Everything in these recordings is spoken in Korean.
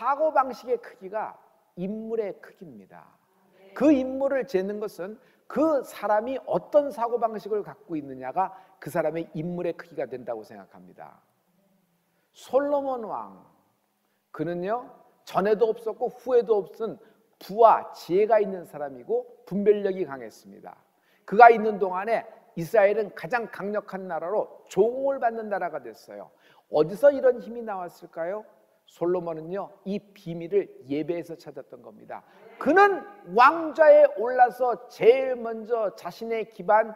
사고방식의 크기가 인물의 크기입니다. 그 인물을 재는 것은 그 사람이 어떤 사고방식을 갖고 있느냐가 그 사람의 인물의 크기가 된다고 생각합니다. 솔로몬 왕, 그는요 전에도 없었고 후에도 없은 부와 지혜가 있는 사람이고 분별력이 강했습니다. 그가 있는 동안에 이스라엘은 가장 강력한 나라로 조공을 받는 나라가 됐어요. 어디서 이런 힘이 나왔을까요? 솔로몬은요 이 비밀을 예배에서 찾았던 겁니다. 그는 왕좌에 올라서 제일 먼저 자신의 기반,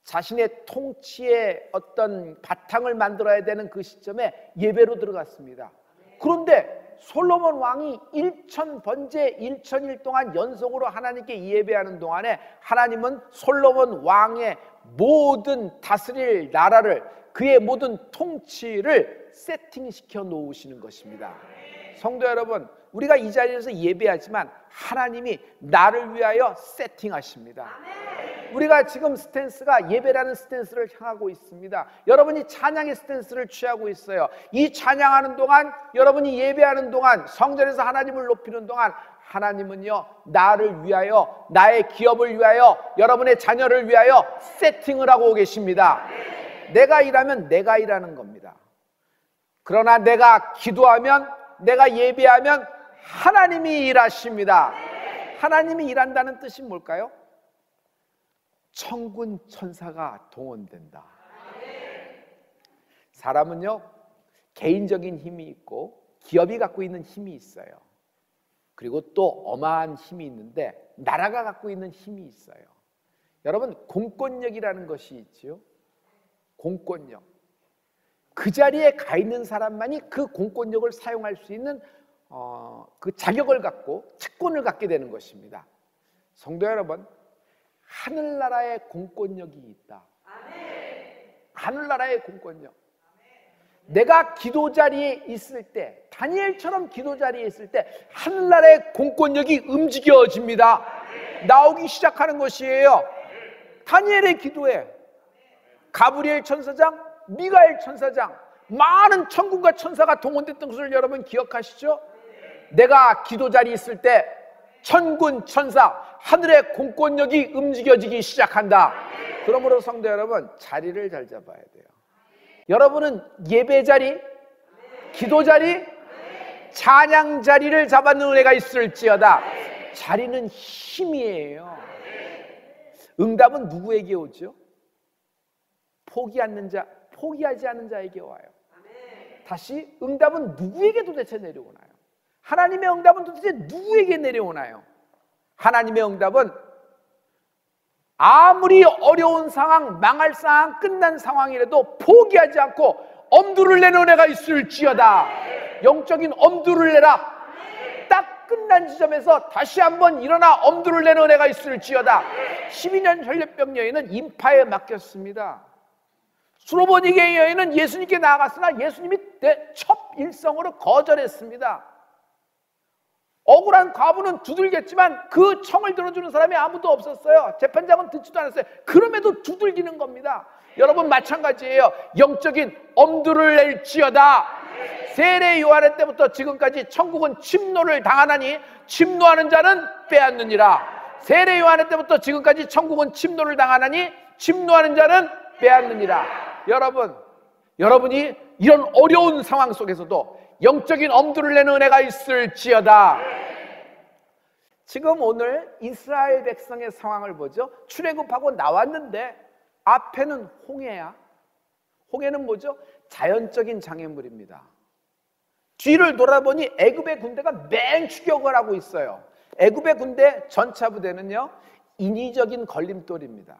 자신의 통치의 어떤 바탕을 만들어야 되는 그 시점에 예배로 들어갔습니다. 그런데 솔로몬 왕이 1000번째 1000일 동안 연속으로 하나님께 예배하는 동안에 하나님은 솔로몬 왕의 모든 다스릴 나라를, 그의 모든 통치를 세팅시켜 놓으시는 것입니다. 성도 여러분, 우리가 이 자리에서 예배하지만 하나님이 나를 위하여 세팅하십니다. 우리가 지금 스탠스가 예배라는 스탠스를 향하고 있습니다. 여러분이 찬양의 스탠스를 취하고 있어요. 이 찬양하는 동안, 여러분이 예배하는 동안, 성전에서 하나님을 높이는 동안 하나님은요 나를 위하여, 나의 기업을 위하여, 여러분의 자녀를 위하여 세팅을 하고 계십니다. 내가 일하면 내가 일하는 겁니다. 그러나 내가 기도하면, 내가 예배하면 하나님이 일하십니다. 하나님이 일한다는 뜻이 뭘까요? 천군 천사가 동원된다. 사람은요 개인적인 힘이 있고 기업이 갖고 있는 힘이 있어요. 그리고 또 어마한 힘이 있는데 나라가 갖고 있는 힘이 있어요. 여러분, 공권력이라는 것이 있지요. 공권력. 그 자리에 가 있는 사람만이 그 공권력을 사용할 수 있는 그 자격을 갖고 특권을 갖게 되는 것입니다. 성도 여러분, 하늘나라의 공권력이 있다. 하늘나라의 공권력. 내가 기도 자리에 있을 때, 다니엘처럼 기도 자리에 있을 때 하늘나라의 공권력이 움직여집니다. 나오기 시작하는 것이에요. 다니엘의 기도에 가브리엘 천사장, 미가엘 천사장, 많은 천군과 천사가 동원됐던 것을 여러분 기억하시죠? 내가 기도 자리에 있을 때 천군 천사, 하늘의 공권력이 움직여지기 시작한다. 그러므로 성도 여러분, 자리를 잘 잡아야 돼요. 여러분은 예배 자리, 기도 자리, 찬양 자리를 잡아놓은 은혜가 있을지어다. 자리는 힘이에요. 응답은 누구에게 오죠? 포기하지 않는 자에게 와요. 다시, 응답은 누구에게 도대체 내려오나요? 하나님의 응답은 도대체 누구에게 내려오나요? 하나님의 응답은 아무리 어려운 상황, 망할 상황, 끝난 상황이라도 포기하지 않고 엄두를 내는 은혜가 있을지어다. 영적인 엄두를 내라. 딱 끝난 지점에서 다시 한번 일어나 엄두를 내는 은혜가 있을지어다. 12년 혈련병 여인은 인파에 맡겼습니다. 수로보니게 여인은 예수님께 나아갔으나 예수님이 첫 일성으로 거절했습니다. 억울한 과부는 두들겼지만 그 청을 들어주는 사람이 아무도 없었어요. 재판장은 듣지도 않았어요. 그럼에도 두들기는 겁니다. 여러분, 마찬가지예요. 영적인 엄두를 낼지어다. 세례 요한의 때부터 지금까지 천국은 침노를 당하나니 침노하는 자는 빼앗느니라. 세례 요한의 때부터 지금까지 천국은 침노를 당하나니 침노하는 자는 빼앗느니라. 여러분이 이런 어려운 상황 속에서도 영적인 엄두를 내는 은혜가 있을지어다. 지금 오늘 이스라엘 백성의 상황을 보죠. 출애굽하고 나왔는데 앞에는 홍해야. 홍해는 뭐죠? 자연적인 장애물입니다. 뒤를 돌아보니 애굽의 군대가 맹추격을 하고 있어요. 애굽의 군대 전차 부대는요, 인위적인 걸림돌입니다.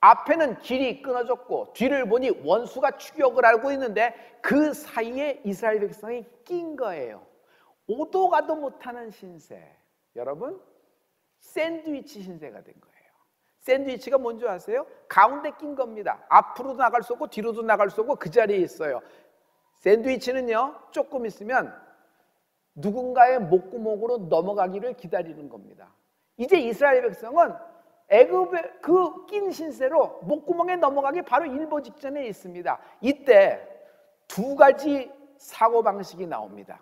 앞에는 길이 끊어졌고 뒤를 보니 원수가 추격을 하고 있는데 그 사이에 이스라엘 백성이 낀 거예요. 오도 가도 못하는 신세. 여러분, 샌드위치 신세가 된 거예요. 샌드위치가 뭔지 아세요? 가운데 낀 겁니다. 앞으로도 나갈 수 없고 뒤로도 나갈 수 없고 그 자리에 있어요. 샌드위치는요, 조금 있으면 누군가의 목구멍으로 넘어가기를 기다리는 겁니다. 이제 이스라엘 백성은 애굽의 그 낀 신세로 목구멍에 넘어가기 바로 일보 직전에 있습니다. 이때 두 가지 사고방식이 나옵니다.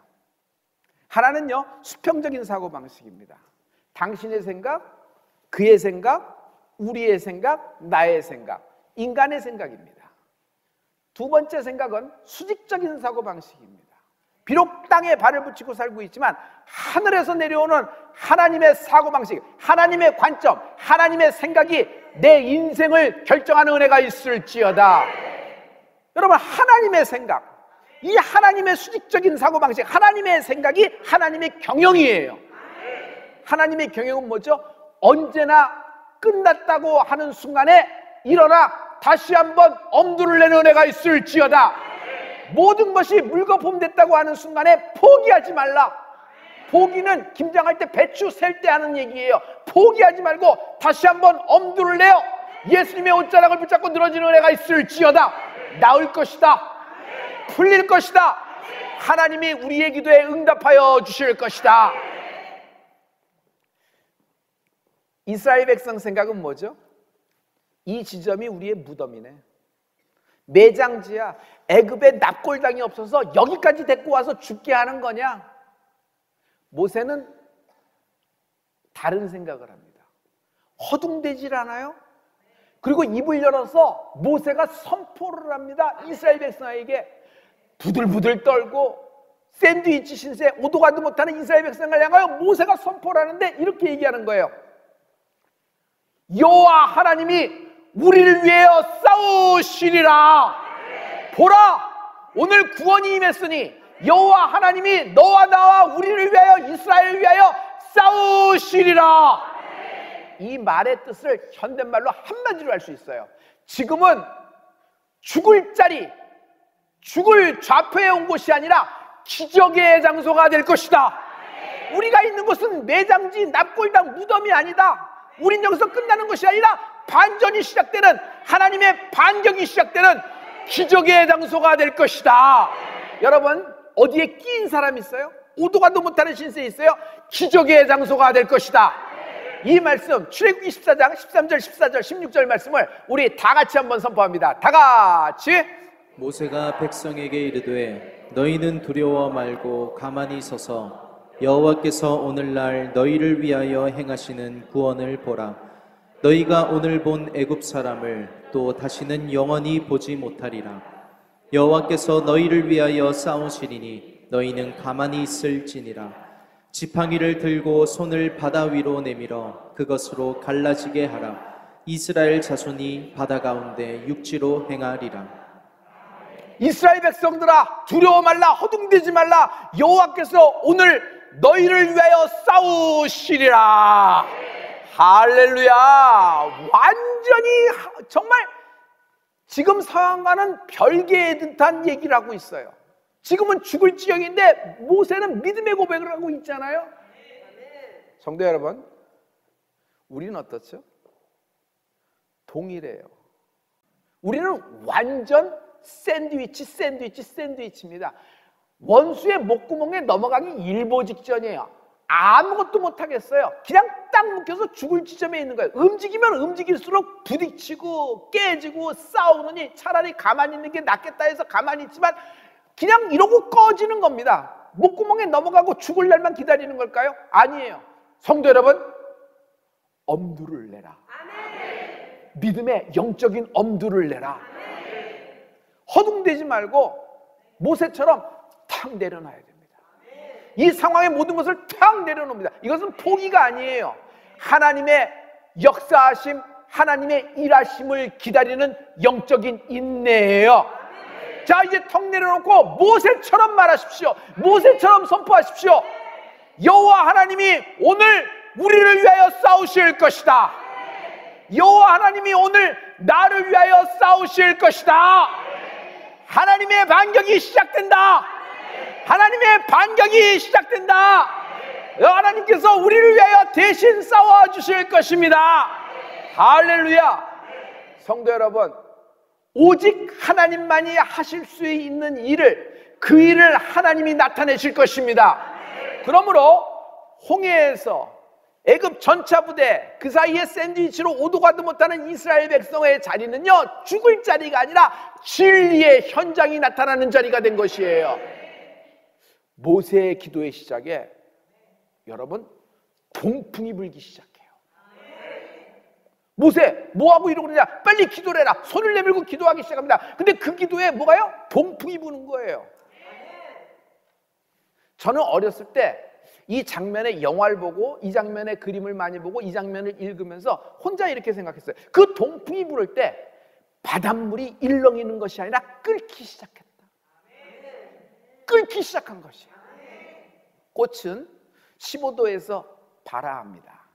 하나는요, 수평적인 사고방식입니다. 당신의 생각, 그의 생각, 우리의 생각, 나의 생각, 인간의 생각입니다. 두 번째 생각은 수직적인 사고방식입니다. 비록 땅에 발을 붙이고 살고 있지만 하늘에서 내려오는 하나님의 사고방식, 하나님의 관점, 하나님의 생각이 내 인생을 결정하는 은혜가 있을지어다. 여러분, 하나님의 생각, 이 하나님의 수직적인 사고방식, 하나님의 생각이 하나님의 경영이에요. 하나님의 경영은 뭐죠? 언제나 끝났다고 하는 순간에 일어나 다시 한번 엄두를 내는 은혜가 있을지어다. 모든 것이 물거품 됐다고 하는 순간에 포기하지 말라. 포기는 김장할 때 배추 셀 때 하는 얘기예요. 포기하지 말고 다시 한번 엄두를 내어 예수님의 옷자락을 붙잡고 늘어지는 은혜가 있을지어다. 나을 것이다. 풀릴 것이다. 하나님이 우리의 기도에 응답하여 주실 것이다. 이스라엘 백성 생각은 뭐죠? 이 지점이 우리의 무덤이네. 매장지야. 애굽에 납골당이 없어서 여기까지 데리고 와서 죽게 하는 거냐? 모세는 다른 생각을 합니다. 허둥대질 않아요? 그리고 입을 열어서 모세가 선포를 합니다. 이스라엘 백성에게 부들부들 떨고 샌드위치 신세 오도 가도 못하는 이스라엘 백성을 향하여 모세가 선포를 하는데 이렇게 얘기하는 거예요. 여호와 하나님이 우리를 위하여 싸우시리라. 보라, 오늘 구원이 임했으니 여호와 하나님이 너와 나와 우리를 위하여 이스라엘을 위하여 싸우시리라. 이 말의 뜻을 현대말로 한마디로 할 수 있어요. 지금은 죽을 자리, 죽을 좌표에 온 곳이 아니라 기적의 장소가 될 것이다. 우리가 있는 곳은 매장지, 납골당, 무덤이 아니다. 우린 여기서 끝나는 것이 아니라 반전이 시작되는, 하나님의 반격이 시작되는 기적의 장소가 될 것이다. 여러분, 어디에 끼인 사람 있어요? 오도 가도 못하는 신세 있어요? 기적의 장소가 될 것이다. 이 말씀 출애굽기 14장 13절 14절 16절 말씀을 우리 다 같이 한번 선포합니다. 다 같이. 모세가 백성에게 이르되 너희는 두려워 말고 가만히 서서 여호와께서 오늘날 너희를 위하여 행하시는 구원을 보라. 너희가 오늘 본 애굽 사람을 또 다시는 영원히 보지 못하리라. 여호와께서 너희를 위하여 싸우시리니 너희는 가만히 있을지니라. 지팡이를 들고 손을 바다 위로 내밀어 그것으로 갈라지게 하라. 이스라엘 자손이 바다 가운데 육지로 행하리라. 이스라엘 백성들아, 두려워 말라, 허둥대지 말라. 여호와께서 오늘 너희를 위하여 싸우시리라. 할렐루야. 완전히 정말 지금 상황과는 별개의 듯한 얘기를 하고 있어요. 지금은 죽을 지경인데 모세는 믿음의 고백을 하고 있잖아요. 성도 여러분, 우리는 어떻죠? 동일해요. 우리는 완전 샌드위치입니다. 원수의 목구멍에 넘어가기 일보 직전이에요. 아무것도 못하겠어요. 그냥 딱 묶여서 죽을 지점에 있는 거예요. 움직이면 움직일수록 부딪히고 깨지고 싸우느니 차라리 가만히 있는 게 낫겠다 해서 가만히 있지만 그냥 이러고 꺼지는 겁니다. 목구멍에 넘어가고 죽을 날만 기다리는 걸까요? 아니에요. 성도 여러분, 엄두를 내라. 아멘. 믿음의 영적인 엄두를 내라. 아멘. 허둥대지 말고 모세처럼 탁 내려놔야 됩니다. 이 상황의 모든 것을 탁 내려놓습니다. 이것은 포기가 아니에요. 하나님의 역사하심, 하나님의 일하심을 기다리는 영적인 인내예요. 자, 이제 턱 내려놓고 모세처럼 말하십시오. 모세처럼 선포하십시오. 여호와 하나님이 오늘 우리를 위하여 싸우실 것이다. 여호와 하나님이 오늘 나를 위하여 싸우실 것이다. 하나님의 반격이 시작된다. 하나님의 반격이 시작된다. 하나님께서 우리를 위하여 대신 싸워주실 것입니다. 할렐루야. 성도 여러분, 오직 하나님만이 하실 수 있는 일을, 그 일을 하나님이 나타내실 것입니다. 그러므로 홍해에서 애굽 전차 부대, 그 사이에 샌드위치로 오도 가도 못하는 이스라엘 백성의 자리는요, 죽을 자리가 아니라 진리의 현장이 나타나는 자리가 된 것이에요. 모세의 기도의 시작에 여러분 동풍이 불기 시작해요. 모세 뭐하고 이러고 그러냐, 빨리 기도를 해라. 손을 내밀고 기도하기 시작합니다. 근데 그 기도에 뭐가요? 동풍이 부는 거예요. 저는 어렸을 때 이 장면의 영화를 보고 이 장면의 그림을 많이 보고 이 장면을 읽으면서 혼자 이렇게 생각했어요. 그 동풍이 부를 때 바닷물이 일렁이는 것이 아니라 끓기 시작했다. 끓기 시작한 것이에요. 꽃은 15도에서 발화합니다.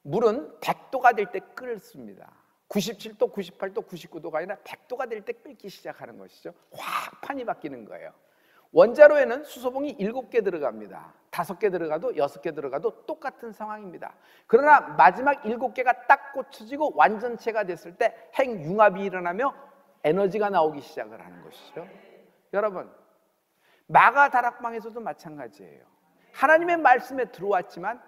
물은 100도가 될 때 끓습니다. 97도, 98도, 99도가 아니라 100도가 될 때 끓기 시작하는 것이죠. 확 판이 바뀌는 거예요. 원자로에는 수소봉이 7개 들어갑니다. 5개 들어가도 6개 들어가도 똑같은 상황입니다. 그러나 마지막 7개가 딱 꽂혀지고 완전체가 됐을 때 핵융합이 일어나며 에너지가 나오기 시작을 하는 것이죠. 여러분, 마가 다락방에서도 마찬가지예요. 하나님의 말씀에 들어왔지만,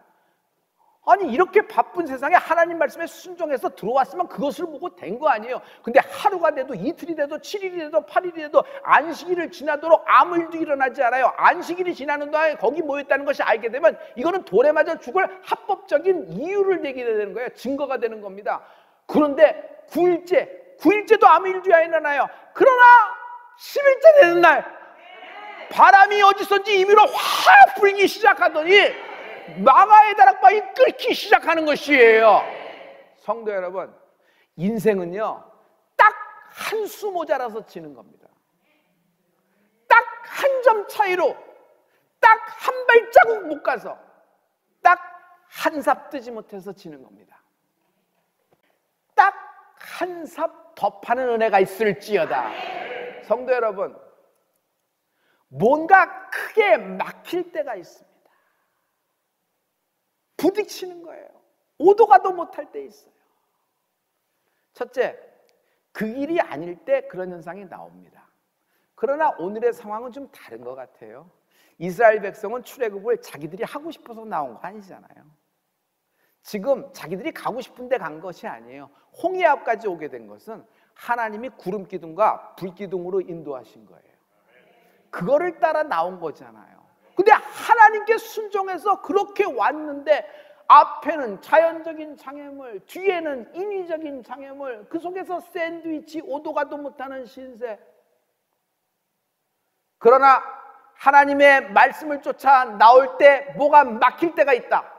아니 이렇게 바쁜 세상에 하나님 말씀에 순종해서 들어왔으면 그것을 보고 된 거 아니에요. 근데 하루가 돼도 이틀이 돼도 7일이 돼도 8일이 돼도 안식일을 지나도록 아무 일도 일어나지 않아요. 안식일이 지나는 동안에 거기 모였다는 것이 알게 되면 이거는 돌에 맞아 죽을 합법적인 이유를 내게 되는 거예요. 증거가 되는 겁니다. 그런데 9일째도 아무 일도 안 일어나요. 그러나 10일째 되는 날 바람이 어디선지 임의로 확 불기 시작하더니 마가의 다락방이 끓기 시작하는 것이에요. 성도 여러분, 인생은요 딱 한 수 모자라서 지는 겁니다. 딱 한 점 차이로, 딱 한 발자국 못 가서, 딱 한 삽 뜨지 못해서 지는 겁니다. 딱 한 삽 더 파는 은혜가 있을지어다. 성도 여러분, 뭔가 크게 막힐 때가 있습니다. 부딪히는 거예요. 오도 가도 못할 때 있어요. 첫째, 그 일이 아닐 때 그런 현상이 나옵니다. 그러나 오늘의 상황은 좀 다른 것 같아요. 이스라엘 백성은 출애굽을 자기들이 하고 싶어서 나온 거 아니잖아요. 지금 자기들이 가고 싶은데 간 것이 아니에요. 홍해 앞까지 오게 된 것은 하나님이 구름 기둥과 불 기둥으로 인도하신 거예요. 그거를 따라 나온 거잖아요. 근데 하나님께 순종해서 그렇게 왔는데 앞에는 자연적인 장애물, 뒤에는 인위적인 장애물, 그 속에서 샌드위치, 오도 가도 못하는 신세. 그러나 하나님의 말씀을 쫓아 나올 때 뭐가 막힐 때가 있다.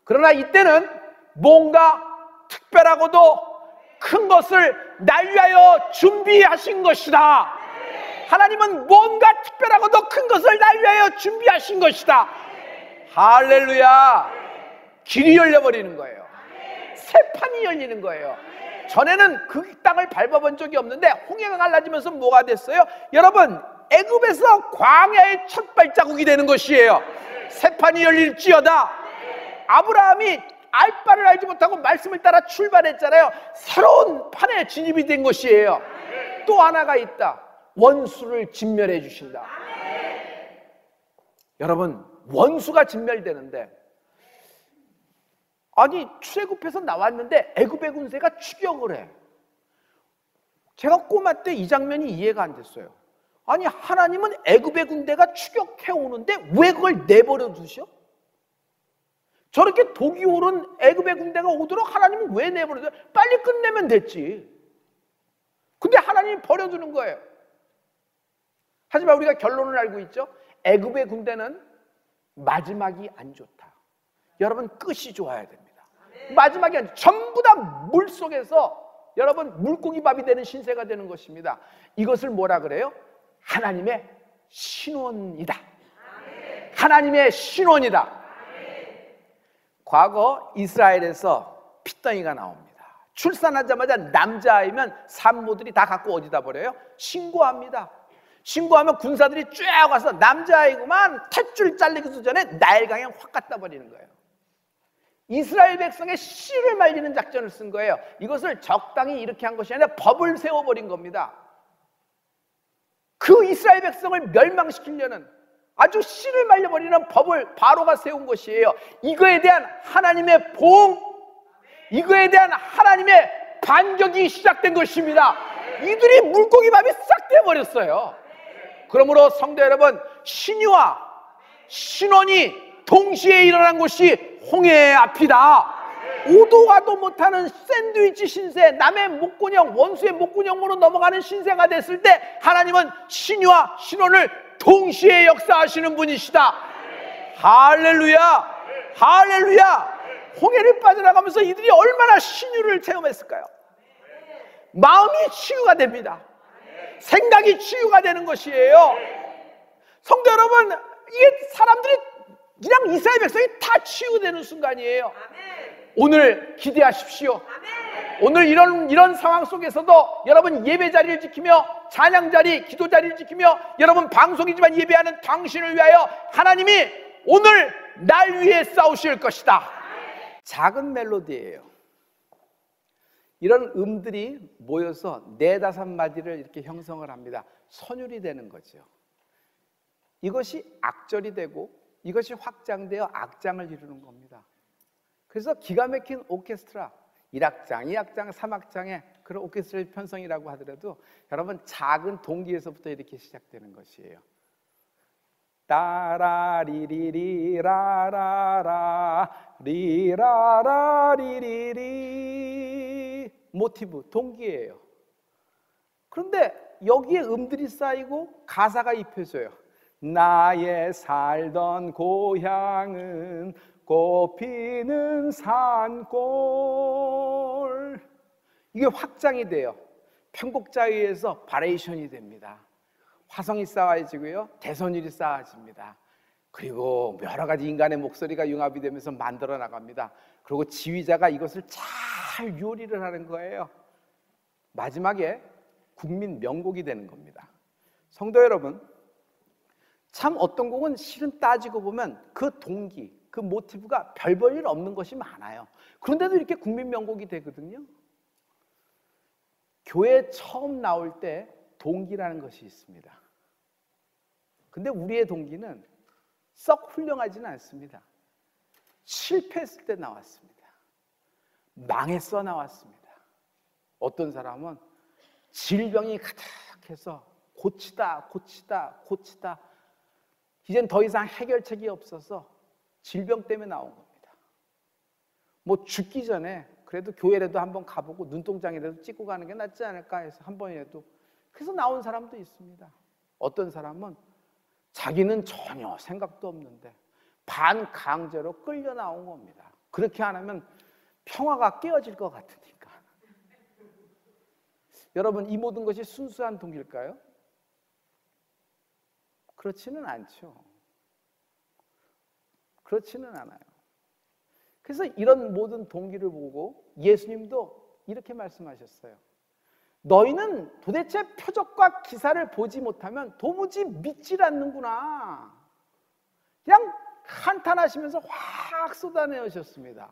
그러나 이때는 뭔가 특별하고도 큰 것을 날 위하여 준비하신 것이다. 하나님은 뭔가 특별하고도 큰 것을 날 위하여 준비하신 것이다. 할렐루야. 길이 열려버리는 거예요. 새 판이 열리는 거예요. 전에는 그 땅을 밟아본 적이 없는데 홍해가 갈라지면서 뭐가 됐어요? 여러분, 애굽에서 광야의 첫 발자국이 되는 것이에요. 새 판이 열릴지어다. 아브라함이 알 바를 알지 못하고 말씀을 따라 출발했잖아요. 새로운 판에 진입이 된 것이에요. 또 하나가 있다. 원수를 진멸해 주신다. 여러분, 원수가 진멸되는데, 아니 출애굽해서 나왔는데 애굽의 군대가 추격을 해. 제가 꼬마 때 이 장면이 이해가 안 됐어요. 아니 하나님은 애굽의 군대가 추격해 오는데 왜 그걸 내버려 두셔? 저렇게 독이 오른 애굽의 군대가 오도록 하나님은 왜 내버려 둬? 빨리 끝내면 됐지. 근데 하나님이 버려두는 거예요. 하지만 우리가 결론을 알고 있죠. 애굽의 군대는 마지막이 안 좋다. 여러분, 끝이 좋아야 됩니다. 마지막이 안 좋다. 전부 다 물속에서 여러분 물고기밥이 되는 신세가 되는 것입니다. 이것을 뭐라 그래요? 하나님의 신원이다. 하나님의 신원이다. 과거 이스라엘에서 핏덩이가 나옵니다. 출산하자마자 남자아이면 산모들이 다 갖고 어디다 버려요? 신고합니다. 신고하면 군사들이 쫙 와서 남자아이구만 탯줄 잘리기 전에 나일강에 확 갖다 버리는 거예요. 이스라엘 백성의 씨를 말리는 작전을 쓴 거예요. 이것을 적당히 이렇게 한 것이 아니라 법을 세워버린 겁니다. 그 이스라엘 백성을 멸망시키려는 아주 씨를 말려버리는 법을 바로가 세운 것이에요. 이거에 대한 하나님의 보응, 이거에 대한 하나님의 반격이 시작된 것입니다. 이들이 물고기밥이 싹 돼버렸어요. 그러므로 성도 여러분, 신유와 신원이 동시에 일어난 곳이 홍해 앞이다. 오도 가도 못하는 샌드위치 신세, 남의 목구녕, 원수의 목구녕으로 넘어가는 신세가 됐을 때 하나님은 신유와 신원을 동시에 역사하시는 분이시다. 할렐루야, 할렐루야. 홍해를 빠져나가면서 이들이 얼마나 신유를 체험했을까요? 마음이 치유가 됩니다. 생각이 치유가 되는 것이에요. 성도 여러분, 이게 사람들이 그냥 이스라엘 백성이 다 치유되는 순간이에요. 오늘 기대하십시오. 오늘 이런 상황 속에서도 여러분 예배 자리를 지키며 찬양 자리, 기도 자리를 지키며 여러분 방송이지만 예배하는 당신을 위하여 하나님이 오늘 날 위해 싸우실 것이다. 작은 멜로디예요. 이런 음들이 모여서 4-5마디를 이렇게 형성을 합니다. 선율이 되는 거죠. 이것이 악절이 되고 이것이 확장되어 악장을 이루는 겁니다. 그래서 기가 막힌 오케스트라, 1악장, 2악장, 3악장의 그런 오케스트라의 편성이라고 하더라도 여러분 작은 동기에서부터 이렇게 시작되는 것이에요. 따라리리리 라라라 리라라 리리리 모티브, 동기예요. 그런데 여기에 음들이 쌓이고 가사가 입혀져요. 나의 살던 고향은 꽃피는 산골. 이게 확장이 돼요. 편곡자위에서 바레이션이 됩니다. 화성이 쌓아지고요, 대선율이 쌓아집니다. 그리고 여러 가지 인간의 목소리가 융합이 되면서 만들어 나갑니다. 그리고 지휘자가 이것을 잘 요리를 하는 거예요. 마지막에 국민 명곡이 되는 겁니다. 성도 여러분, 참 어떤 곡은 실은 따지고 보면 그 동기, 그 모티브가 별 볼 일 없는 것이 많아요. 그런데도 이렇게 국민 명곡이 되거든요. 교회 처음 나올 때 동기라는 것이 있습니다. 근데 우리의 동기는 썩 훌륭하지는 않습니다. 실패했을 때 나왔습니다. 망했어 나왔습니다. 어떤 사람은 질병이 가득해서 고치다 이젠 더 이상 해결책이 없어서 질병 때문에 나온 겁니다. 뭐 죽기 전에 그래도 교회라도 한번 가보고 눈동장이라도 찍고 가는 게 낫지 않을까 해서 한 번이라도, 그래서 나온 사람도 있습니다. 어떤 사람은 자기는 전혀 생각도 없는데 반강제로 끌려 나온 겁니다. 그렇게 안 하면 평화가 깨어질 것 같으니까. 여러분, 이 모든 것이 순수한 동기일까요? 그렇지는 않죠. 그렇지는 않아요. 그래서 이런 모든 동기를 보고 예수님도 이렇게 말씀하셨어요. 너희는 도대체 표적과 기사를 보지 못하면 도무지 믿질 않는구나. 그냥 한탄하시면서 확 쏟아내셨습니다.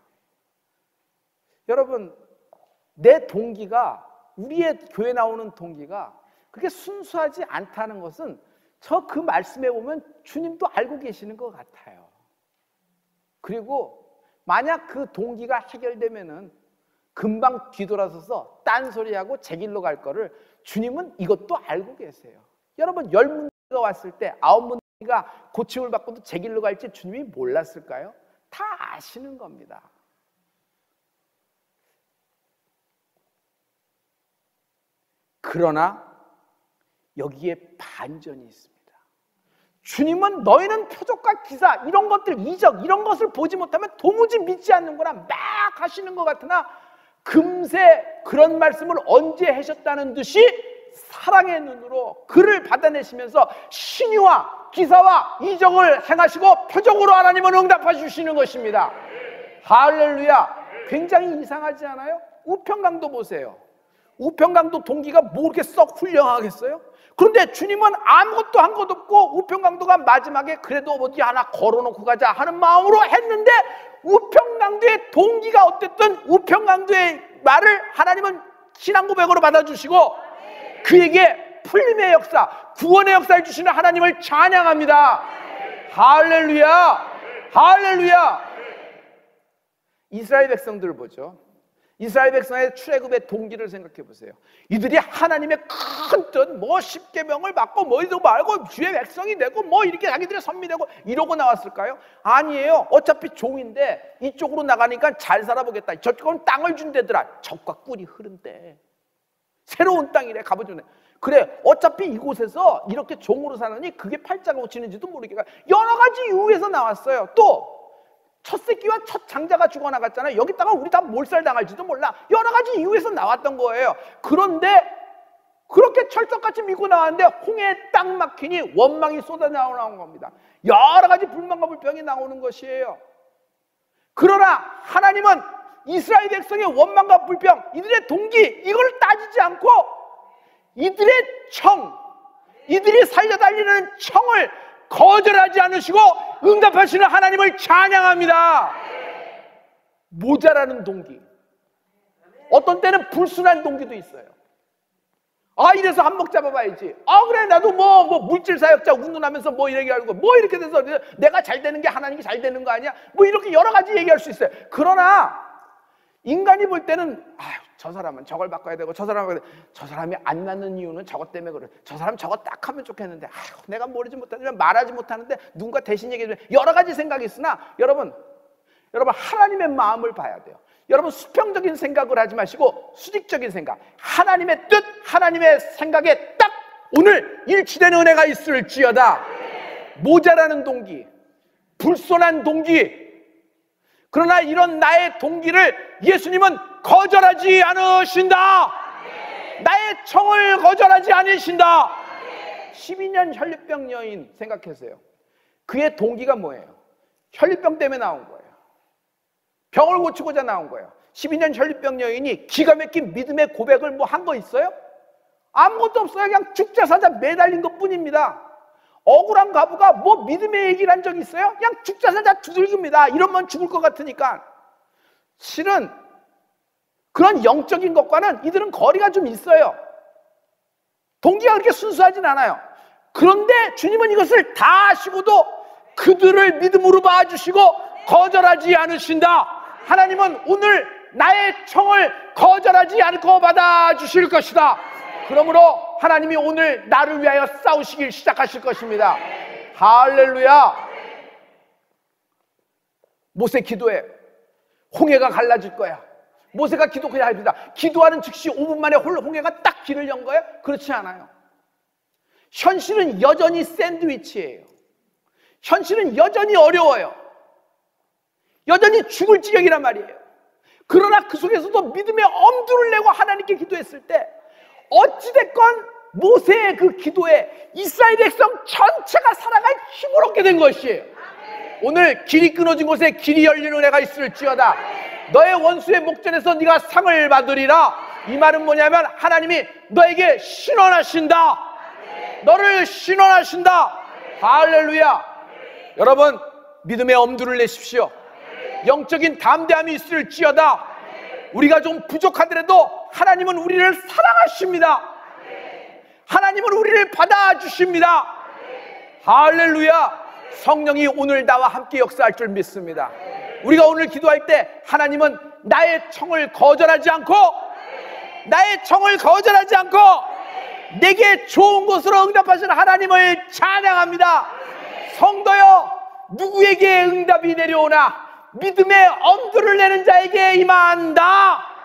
여러분, 내 동기가, 우리의 교회 나오는 동기가 그렇게 순수하지 않다는 것은 저 그 말씀에 보면 주님도 알고 계시는 것 같아요. 그리고 만약 그 동기가 해결되면은 금방 뒤돌아서서 딴소리하고 제 길로 갈 거를 주님은 이것도 알고 계세요. 여러분, 10문제가 왔을 때 9문제가 고침을 받고도 제 길로 갈지 주님이 몰랐을까요? 다 아시는 겁니다. 그러나 여기에 반전이 있습니다. 주님은 너희는 표적과 기사, 이런 것들, 이적, 이런 것을 보지 못하면 도무지 믿지 않는구나 막 하시는 것 같으나 금세 그런 말씀을 언제 하셨다는 듯이 사랑의 눈으로 그를 받아내시면서 신유와 기사와 이적을 행하시고 표적으로 하나님은 응답해 주시는 것입니다. 할렐루야. 굉장히 이상하지 않아요? 우평강도 보세요. 우평강도 동기가 뭐 이렇게 썩 훌륭하겠어요? 그런데 주님은 아무것도 한 것 없고 우평강도가 마지막에 그래도 어디 하나 걸어놓고 가자 하는 마음으로 했는데, 우평강도의 동기가 어쨌든 우평강도의 말을 하나님은 신앙 고백으로 받아주시고 그에게 풀림의 역사, 구원의 역사를 주시는 하나님을 찬양합니다. 할렐루야, 할렐루야. 이스라엘 백성들을 보죠. 이스라엘 백성의 출애굽의 동기를 생각해 보세요. 이들이 하나님의 큰 뜻, 뭐 십계명을 받고 뭐 이거 말고 주의 백성이 되고 뭐 이렇게 자기들의 선미되고 이러고 나왔을까요? 아니에요. 어차피 종인데 이쪽으로 나가니까 잘 살아보겠다. 저쪽은 땅을 준대더라. 적과 꿀이 흐른대. 새로운 땅이래. 가보죠. 그래, 어차피 이곳에서 이렇게 종으로 사느니 그게 팔자가 고치는지도 모르겠다. 여러 가지 이유에서 나왔어요. 또 첫 새끼와 첫 장자가 죽어나갔잖아요. 여기다가 우리 다 몰살당할지도 몰라. 여러 가지 이유에서 나왔던 거예요. 그런데 그렇게 철석같이 믿고 나왔는데 홍해에 딱 막히니 원망이 쏟아나오는 겁니다. 여러 가지 불만과 불평이 나오는 것이에요. 그러나 하나님은 이스라엘 백성의 원망과 불평, 이들의 동기, 이걸 따지지 않고 이들의 청, 이들이 살려달리는 청을 거절하지 않으시고 응답하시는 하나님을 찬양합니다. 모자라는 동기, 어떤 때는 불순한 동기도 있어요. 아, 이래서 한몫 잡아봐야지. 아, 그래, 나도 뭐 물질 사역자 운운하면서 뭐 얘기하고 뭐 이렇게 돼서 내가 잘 되는 게 하나님이 잘 되는 거 아니야? 뭐 이렇게 여러 가지 얘기할 수 있어요. 그러나 인간이 볼 때는 저 사람은 저걸 바꿔야 되고 저 사람이 안 맞는 이유는 저것 때문에 그래. 저 사람 저거 딱 하면 좋겠는데 내가 모르지 못하지만 말하지 못하는데 누군가 대신 얘기해. 여러 가지 생각이 있으나 여러분 하나님의 마음을 봐야 돼요. 여러분 수평적인 생각을 하지 마시고 수직적인 생각, 하나님의 뜻, 하나님의 생각에 딱 오늘 일치되는 은혜가 있을지어다. 모자라는 동기, 불손한 동기, 그러나 이런 나의 동기를 예수님은 거절하지 않으신다. 나의 청을 거절하지 않으신다. 12년 혈류병 여인 생각하세요. 그의 동기가 뭐예요? 혈류병 때문에 나온 거예요. 병을 고치고자 나온 거예요. 12년 혈류병 여인이 기가 막힌 믿음의 고백을 뭐 한 거 있어요? 아무것도 없어요. 그냥 죽자 사자 매달린 것 뿐입니다. 억울한 과부가 뭐 믿음의 얘기를 한 적이 있어요? 그냥 죽자 사자 두들깁니다. 이러면 죽을 것 같으니까. 실은 그런 영적인 것과는 이들은 거리가 좀 있어요. 동기가 그렇게 순수하진 않아요. 그런데 주님은 이것을 다 아시고도 그들을 믿음으로 봐주시고 거절하지 않으신다. 하나님은 오늘 나의 청을 거절하지 않고 받아주실 것이다. 그러므로 하나님이 오늘 나를 위하여 싸우시길 시작하실 것입니다. 할렐루야. 모세 기도해. 홍해가 갈라질 거야. 모세가 기도해야 합니다. 기도하는 즉시 5분 만에 홍해가 딱 길을 연 거예요? 그렇지 않아요. 현실은 여전히 샌드위치예요. 현실은 여전히 어려워요. 여전히 죽을 지경이란 말이에요. 그러나 그 속에서도 믿음의 엄두를 내고 하나님께 기도했을 때 어찌됐건 모세의 그 기도에 이스라엘 백성 전체가 살아갈 힘을 얻게 된 것이에요. 오늘 길이 끊어진 곳에 길이 열리는 은혜가 있을지어다. 너의 원수의 목전에서 네가 상을 받으리라. 이 말은 뭐냐면 하나님이 너에게 신원하신다. 너를 신원하신다. 할렐루야. 여러분 믿음의 엄두를 내십시오. 영적인 담대함이 있을지어다. 우리가 좀 부족하더라도 하나님은 우리를 사랑하십니다. 하나님은 우리를 받아주십니다. 할렐루야. 성령이 오늘 나와 함께 역사할 줄 믿습니다. 우리가 오늘 기도할 때 하나님은 나의 청을 거절하지 않고 내게 좋은 것으로 응답하시는 하나님을 찬양합니다. 성도여, 누구에게 응답이 내려오나 믿음의 엄두를 내는 자에게 임한다.